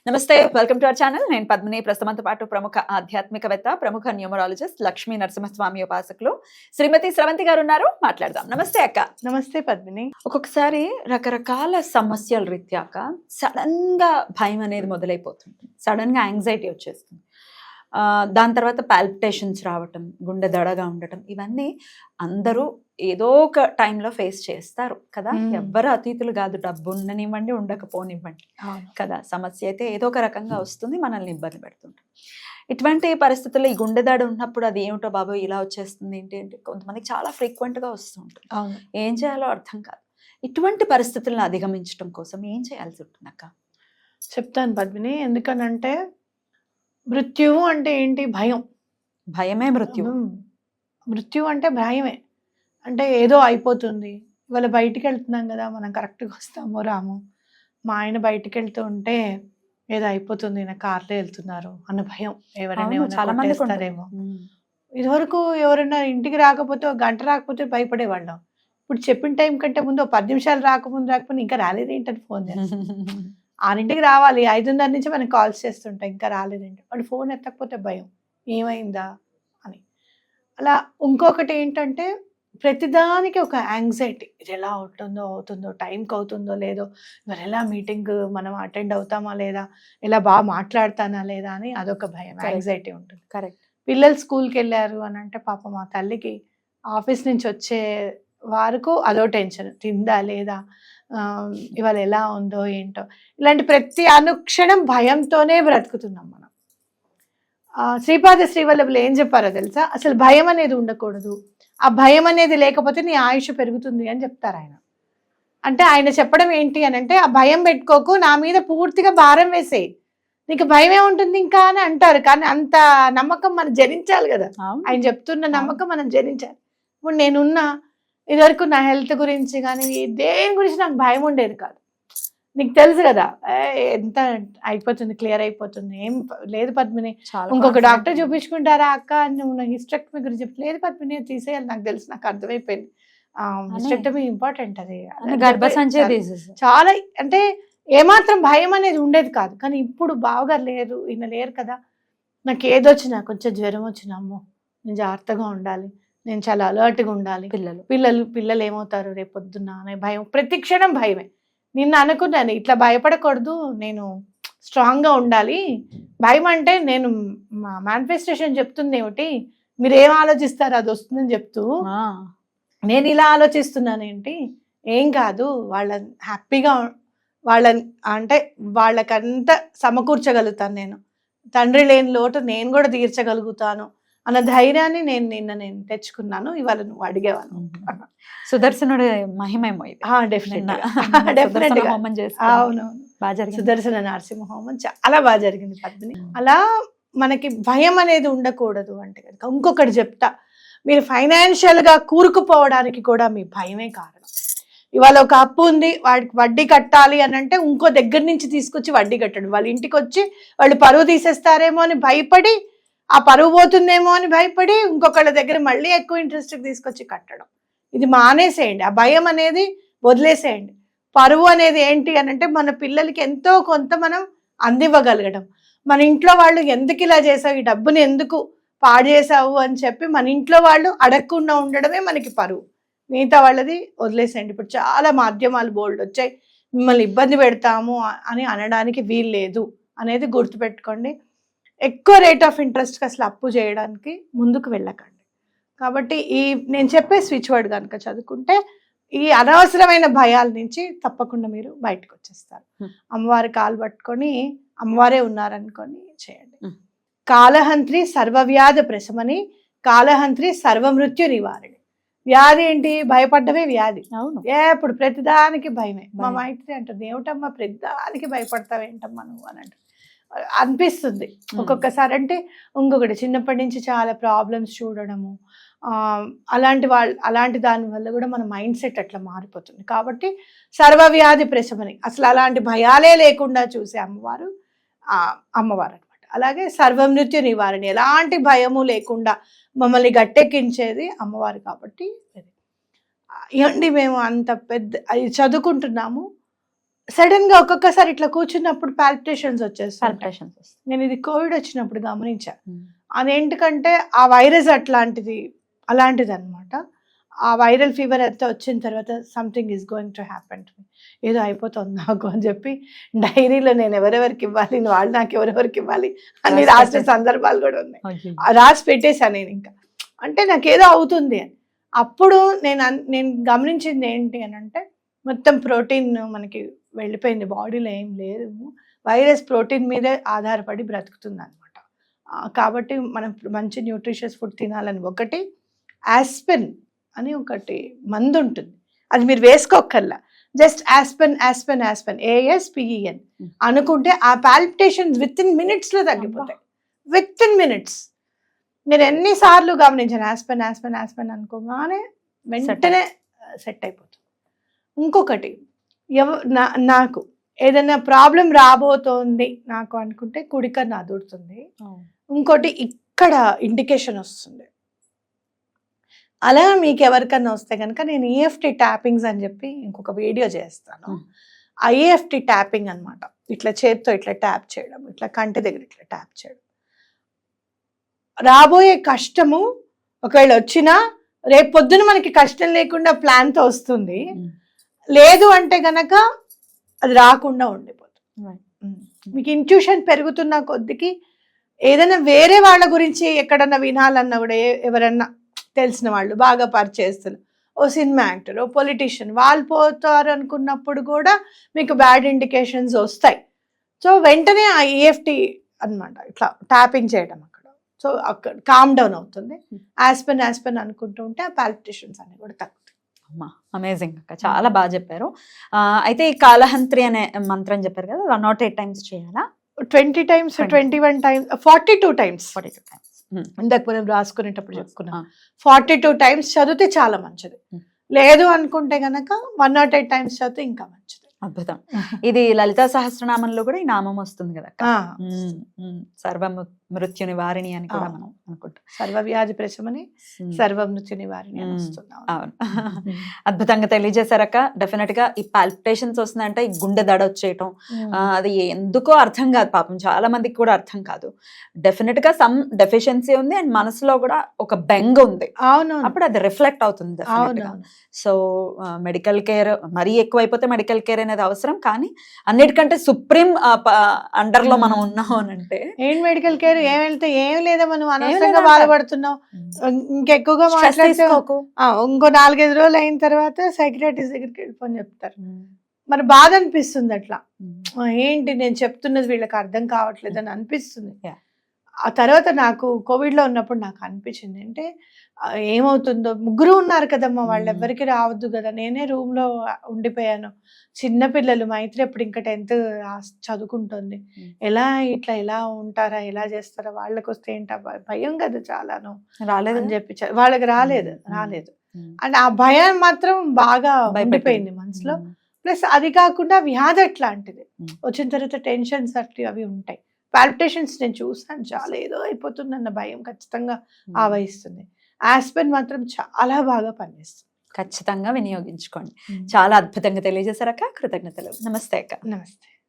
నమస్తే, welcome to our channel. నేను పద్మిని. ప్రస్తుతంతో పాటు ప్రముఖ ఆధ్యాత్మికవేత్త, ప్రముఖ న్యూమరాలజిస్ట్, లక్ష్మీ నరసింహస్వామి ఉపాసకులు శ్రీమతి స్రవంతి గారు ఉన్నారు. మాట్లాడదాం. నమస్తే అక్క. నమస్తే పద్మిని. ఒక్కొక్కసారి రకరకాల సమస్యల రీత్యాక సడన్ గా భయం అనేది మొదలైపోతుంది, సడన్ గా యాంగ్జైటీ వచ్చేస్తుంది. దాని తర్వాత పాల్పిటేషన్స్ రావటం, గుండె దడగా ఉండటం, ఇవన్నీ అందరూ ఏదో ఒక టైంలో ఫేస్ చేస్తారు కదా. ఎవ్వరు అతీతులు కాదు, డబ్బు ఉండనివ్వండి ఉండకపోనివ్వండి కదా. సమస్య అయితే ఏదో ఒక రకంగా వస్తుంది, మనల్ని ఇబ్బంది పెడుతుంటాం. ఇటువంటి పరిస్థితుల్లో ఈ గుండె దడ ఉన్నప్పుడు అది ఏమిటో బాబు ఇలా వచ్చేస్తుంది ఏంటి అంటే కొంతమందికి చాలా ఫ్రీక్వెంట్గా వస్తూ ఉంటుంది. ఏం చేయాలో అర్థం కాదు. ఇటువంటి పరిస్థితులను అధిగమించడం కోసం ఏం చేయాల్సి ఉంటుంది అక్క? చెప్తాను పద్మిని. ఎందుకనంటే మృత్యువు అంటే ఏంటి? భయం. భయమే మృత్యువు. మృత్యువు అంటే భయమే. అంటే ఏదో అయిపోతుంది. ఇవాళ బయటికి వెళ్తున్నాం కదా, మనం కరెక్ట్గా వస్తామో రాము. మా ఆయన బయటికి వెళ్తూ ఉంటే ఏదో అయిపోతుంది, నా కార్లో వెళ్తున్నారు అన్న భయం. ఎవరైనా చాలా మంది కొట్టేస్తారేమో. ఇదివరకు ఎవరైనా ఇంటికి రాకపోతే, ఒక గంట రాకపోతే భయపడేవాళ్ళం. ఇప్పుడు చెప్పిన టైం కంటే ముందు 10 నిమిషాలు రాకపోతే ఇంకా రాలేదేంటని ఫోన్ చేస్తాం. 6ంటికి రావాలి, 5:30 నుంచి మనకి కాల్స్ చేస్తుంటాం, ఇంకా రాలేదేంటి. వాడు ఫోన్ ఎత్తకపోతే భయం, ఏమైందా అని. అలా ఇంకొకటి ఏంటంటే ప్రతిదానికి ఒక యాంగ్జైటీ. ఇది ఎలా అవుతుందో, టైంకి అవుతుందో లేదో, మరి ఎలా మీటింగ్ మనం అటెండ్ అవుతామా లేదా, ఎలా బాగా మాట్లాడతానా లేదా అని అదొక భయం, యాంగ్జైటీ ఉంటుంది. కరెక్ట్. పిల్లలు స్కూల్కి వెళ్ళారు అని అంటే పాప మా తల్లికి ఆఫీస్ నుంచి వచ్చే వరకు అదో టెన్షన్, తిందా లేదా, ఇవాళ ఎలా ఉందో ఏంటో. ఇలాంటి ప్రతి అనుక్షణం భయంతోనే బ్రతుకుతున్నాం మనం. శ్రీపాద శ్రీవల్లభులు ఏం చెప్పారో తెలుసా? అసలు భయం అనేది ఉండకూడదు, ఆ భయం అనేది లేకపోతే నీ ఆయుష్ పెరుగుతుంది అని చెప్తారు ఆయన. అంటే ఆయన చెప్పడం ఏంటి అని అంటే, ఆ భయం పెట్టుకోకు, నా మీద పూర్తిగా భారం వేసేయి, నీకు భయం ఏముంటుంది ఇంకా అని అంటారు. కానీ అంత నమ్మకం మనం జరించాలి కదా. ఆయన చెప్తున్న నమ్మకం మనం జరించాలి. ఇప్పుడు నేనున్నా ఇదివరకు నా హెల్త్ గురించి కానీ దేని గురించి నాకు భయం ఉండేది కాదు. నీకు తెలుసు కదా, ఎంత అయిపోతుంది, క్లియర్ అయిపోతుంది, ఏం లేదు పద్మిని, ఇంకొక డాక్టర్ చూపించుకుంటారా అక్క, నువ్వు హిస్టెక్టమీ గురించి చెప్తే, లేదు పద్మిని తీసేయాలి, నాకు తెలుసు, నాకు అర్థమైపోయింది, హిస్టెక్టమీ ఇంపార్టెంట్, అది చాలా. అంటే ఏమాత్రం భయం అనేది ఉండేది కాదు. కానీ ఇప్పుడు బావగారు లేరు, ఈయన లేరు కదా, నాకు ఏదొచ్చినా, కొంచెం జ్వరం వచ్చినా, అమ్మో నేను జాగ్రత్తగా ఉండాలి, నేను చాలా అలర్ట్గా ఉండాలి, పిల్లలు ఏమవుతారు రేపొద్దున అనే భయం, ప్రతి క్షణం భయమే. నిన్న అనుకున్నాను ఇట్లా భయపడకూడదు, నేను స్ట్రాంగ్గా ఉండాలి. భయం అంటే నేను మా మేనిఫెస్టేషన్ చెప్తుంది ఏమిటి, మీరు ఏం ఆలోచిస్తారు అది వస్తుందని చెప్తూ, నేను ఇలా ఆలోచిస్తున్నాను ఏంటి, ఏం కాదు, వాళ్ళ హ్యాపీగా అంటే వాళ్ళకంతా సమకూర్చగలుగుతాను, నేను తండ్రి లేని లోటు నేను కూడా తీర్చగలుగుతాను అన్న ధైర్యాన్ని నేను తెచ్చుకున్నాను. ఇవాళ నువ్వు అడిగేవాను. సుదర్శనుడు మహిమేమో ఇది. అవునవును, సుదర్శన నరసింహ హోమం చాలా బాగా జరిగింది పద్మిని. అలా మనకి భయం అనేది ఉండకూడదు అంటే కనుక ఇంకొకటి చెప్తా, మీరు ఫైనాన్షియల్ గా కూరుకుపోవడానికి కూడా మీ భయమే కారణం. ఇవాళ ఒక అప్పు ఉంది, వాడికి వడ్డీ కట్టాలి అని అంటే ఇంకో దగ్గర నుంచి తీసుకొచ్చి వడ్డీ కట్టడు. వాళ్ళ ఇంటికి వచ్చి వాళ్ళు పరువు తీసేస్తారేమో అని భయపడి, ఆ పరువు పోతుందేమో అని భయపడి ఇంకొకళ్ళ దగ్గర మళ్ళీ ఎక్కువ ఇంట్రెస్ట్కి తీసుకొచ్చి కట్టడం. ఇది మానేసేయండి, ఆ భయం అనేది వదిలేసేయండి. పరువు అనేది ఏంటి అని అంటే మన పిల్లలకి ఎంతో కొంత మనం అందివ్వగలగడం. మన ఇంట్లో వాళ్ళు ఎందుకు ఇలా చేసావు, ఈ డబ్బుని ఎందుకు పాడు చేసావు అని చెప్పి మన ఇంట్లో వాళ్ళు అడగకుండా ఉండడమే మనకి పరువు. మిగతా వాళ్ళది వదిలేసేయండి. ఇప్పుడు చాలా మాధ్యమాలు బోల్డ్ వచ్చాయి, మిమ్మల్ని ఇబ్బంది పెడతాము అని అనడానికి వీలు లేదు అనేది గుర్తుపెట్టుకోండి. ఎక్కువ రేట్ ఆఫ్ ఇంట్రెస్ట్కి అసలు అప్పు చేయడానికి ముందుకు వెళ్ళకండి. కాబట్టి ఈ నేను చెప్పే స్విచ్ వర్డ్ కనుక చదువుకుంటే ఈ అనవసరమైన భయాల నుంచి తప్పకుండా మీరు బయటకు వచ్చేస్తారు. అమ్మవారి కాలు పట్టుకొని, అమ్మవారే ఉన్నారనుకొని చేయండి. కాలహంత్రి సర్వవ్యాధి ప్రశమని, కాలహంత్రి సర్వమృత్యు నివారణి. వ్యాధి ఏంటి? భయపడ్డమే వ్యాధి. అవును, ఎప్పుడు ప్రతిదానికి భయమే. మా మైత్రి అంటుంది, ఏమిటమ్మా ప్రతిదానికి భయపడతావేంటమ్మా నువ్వు అని అంటారు. అనిపిస్తుంది ఒక్కొక్కసారి. అంటే ఇంకొకటి, చిన్నప్పటి నుంచి చాలా ప్రాబ్లమ్స్ చూడడము, అలాంటి దాని వల్ల కూడా మన మైండ్ సెట్ అట్లా మారిపోతుంది. కాబట్టి సర్వవ్యాధి ప్రశమని, అసలు అలాంటి భయాలే లేకుండా చూసే అమ్మవారు అనమాట. అలాగే సర్వమృత్యు నివారణి, ఎలాంటి భయము లేకుండా మమ్మల్ని గట్టెక్కించేది అమ్మవారు. కాబట్టి ఇవ్వండి, మేము అంత పెద్ద అది చదువుకుంటున్నాము, సడన్ గా ఒక్కొక్కసారి ఇట్లా కూర్చున్నప్పుడు పాల్పిటేషన్స్ వచ్చేస్తాయి. పాల్పిటేషన్స్ వస్తాయి. నేను ఇది కోవిడ్ వచ్చినప్పుడు గమనించా. అదేంటికంటే ఆ వైరస్ అలాంటిది అనమాట. ఆ వైరల్ ఫీవర్ అంతా వచ్చిన తర్వాత something is going to happen to me, ఏదో అయిపోతుంది నాకు అని చెప్పి డైరీలో నేను ఎవరెవరికి ఇవ్వాలి, వాళ్ళు నాకు ఎవరెవరికి ఇవ్వాలి అని రాసిన సందర్భాలు కూడా ఉన్నాయి. రాసి పెట్టేశాను నేను. ఇంకా అంటే నాకు ఏదో అవుతుంది అని. అప్పుడు నేను గమనించింది ఏంటి అని అంటే, మొత్తం ప్రోటీన్ మనకి వెళ్ళిపోయింది, బాడీలో ఏం లేదు, వైరస్ ప్రోటీన్ మీదే ఆధారపడి బ్రతుకుతుంది అనమాట. కాబట్టి మనం మంచి న్యూట్రిషియస్ ఫుడ్ తినాలని. ఒకటి ఆస్పిన్ అని ఒకటి మందు ఉంటుంది, అది మీరు వేసుకోకర్లా, జస్ట్ ఆస్పెన్ ASPEN అనుకుంటే ఆ పాల్పిటేషన్స్ విత్ ఇన్ మినిట్స్ లో తగ్గిపోతాయి. With in minutes. నేను ఎన్నిసార్లు గమనించాను, ఆస్పెన్ అనుకోగానే వెంటనే సెట్ అయిపోతుంది. ఇంకొకటి, నాకు ఏదైనా ప్రాబ్లం రాబోతోంది నాకు అనుకుంటే కుడికన్ను అదురుతుంది, ఇంకోటి ఇక్కడ ఇండికేషన్ వస్తుంది. అలా మీకు ఎవరికన్నా వస్తే కనుక నేను EFT ట్యాపింగ్స్ అని చెప్పి ఇంకొక వీడియో చేస్తాను. ఆ EFT ట్యాపింగ్ అనమాట, ఇట్లా చేత్తో ఇట్లా ట్యాప్ చేయడం, ఇట్లా కంటి దగ్గర ఇట్లా ట్యాప్ చేయడం. రాబోయే కష్టము ఒకవేళ వచ్చినా రేపు పొద్దున మనకి కష్టం లేకుండా ప్లాన్తో వస్తుంది, లేదు అంటే గనక అది రాకుండా ఉండిపోతుంది. మీకు ఇంట్యూషన్ పెరుగుతున్న కొద్దికి ఏదైనా వేరే వాళ్ళ గురించి ఎక్కడన్నా వినాలన్నా కూడా, ఎవరన్నా తెలిసిన వాళ్ళు బాగా పరిచయస్తులు, ఓ సినిమా యాక్టర్, ఓ పొలిటీషియన్, వాళ్ళు పోతారు అనుకున్నప్పుడు కూడా మీకు బ్యాడ్ ఇండికేషన్స్ వస్తాయి. సో వెంటనే ఆ EFT అనమాట ఇట్లా ట్యాపింగ్ చేయడం అక్కడ. సో అక్కడ కామ్ డౌన్ అవుతుంది. ఆస్పెన్ అనుకుంటూ ఉంటే ఆ పాల్పిటేషన్స్ అన్ని కూడా తగ్గుతాయి. అమ్మా అమేజింగ్ అక్క, చాలా బాగా చెప్పారు. అయితే ఈ కాలహంత్రి అనే మంత్రం చెప్పారు కదా, 108 times చేయాలా? 20 times, 21 times, 42 times. 42 times. ఇందాక మనం రాసుకునేటప్పుడు చెప్పుకున్నాం. 42 times చదివితే చాలా మంచిది. లేదు అనుకుంటే గనక 108 times చదివితే ఇంకా మంచిది. అద్భుతం. ఇది లలితా సహస్రనామంలో కూడా ఈ నామం వస్తుంది కదా, సర్వ మృత్యు నివారిణి అని కూడా మనం అనుకుంటాం. సర్వవ్యాధి ప్రశమని సర్వ మృత్యు నివారిణి అని వస్తున్నాం. అవును, అద్భుతంగా తెలియజేశారక్క. డెఫినెట్ గా ఈ పాల్పిటేషన్స్ వస్తుందంటే ఈ గుండె దడ వచ్చేయటం, అది ఎందుకో అర్థం కాదు పాపం, చాలా మందికి కూడా అర్థం కాదు. డెఫినెట్ గా సమ్ డెఫిషియన్సీ ఉంది అండ్ మనసులో కూడా ఒక బెంగ ఉంది. అవును, అప్పుడు అది రిఫ్లెక్ట్ అవుతుంది. సో మెడికల్ కేర్ మరీ ఎక్కువైపోతే మెడికల్ కేర్ అనేది అవసరం, కానీ అన్నిటికంటే సుప్రీం అండర్ లో మనం ఉన్నాం అని అంటే ఏం మెడికల్ కేర్ ఏం వెళ్తే ఏం లేదా, మనం అనవసరంగా బాధపడుతున్నాం. ఇంకెక్కువగా మాట్లాడితే ఇంకో 4-5 రోజులు అయిన తర్వాత సైకియాట్రిస్ట్ దగ్గరికి వెళ్ళిపోని చెప్తారు. మరి బాధ అనిపిస్తుంది అట్లా, ఏంటి నేను చెప్తున్నది వీళ్ళకి అర్థం కావట్లేదు అని అనిపిస్తుంది. ఆ తర్వాత నాకు కోవిడ్లో ఉన్నప్పుడు నాకు అనిపించింది, అంటే ఏమవుతుందో, ముగ్గురు ఉన్నారు కదమ్మా, వాళ్ళు ఎవరికి రావద్దు కదా, నేనే రూమ్లో ఉండిపోయాను. చిన్నపిల్లలు, మైత్రి అప్పుడు ఇంకా 10th చదువుకుంటుంది, ఎలా ఉంటారా, ఎలా చేస్తారా, వాళ్ళకి వస్తే ఏంటా భయం కదా చాలాను రాలేదని చెప్పి, వాళ్ళకి రాలేదు. అండ్ ఆ భయం మాత్రం బాగా ఉండిపోయింది మనసులో. ప్లస్ అది కాకుండా వ్యాధి అట్లాంటిది వచ్చిన తర్వాత టెన్షన్స్ అవి ఉంటాయి. పాల్పిటేషన్స్ నేను చూసాను, చాలా ఏదో అయిపోతుందన్న భయం ఖచ్చితంగా ఆవహిస్తుంది. ఆస్పెన్ మాత్రం చాలా బాగా పనిచేస్తుంది. ఖచ్చితంగా వినియోగించుకోండి. చాలా అద్భుతంగా తెలియజేశారక్క, కృతజ్ఞతలు. నమస్తే అక్క. నమస్తే.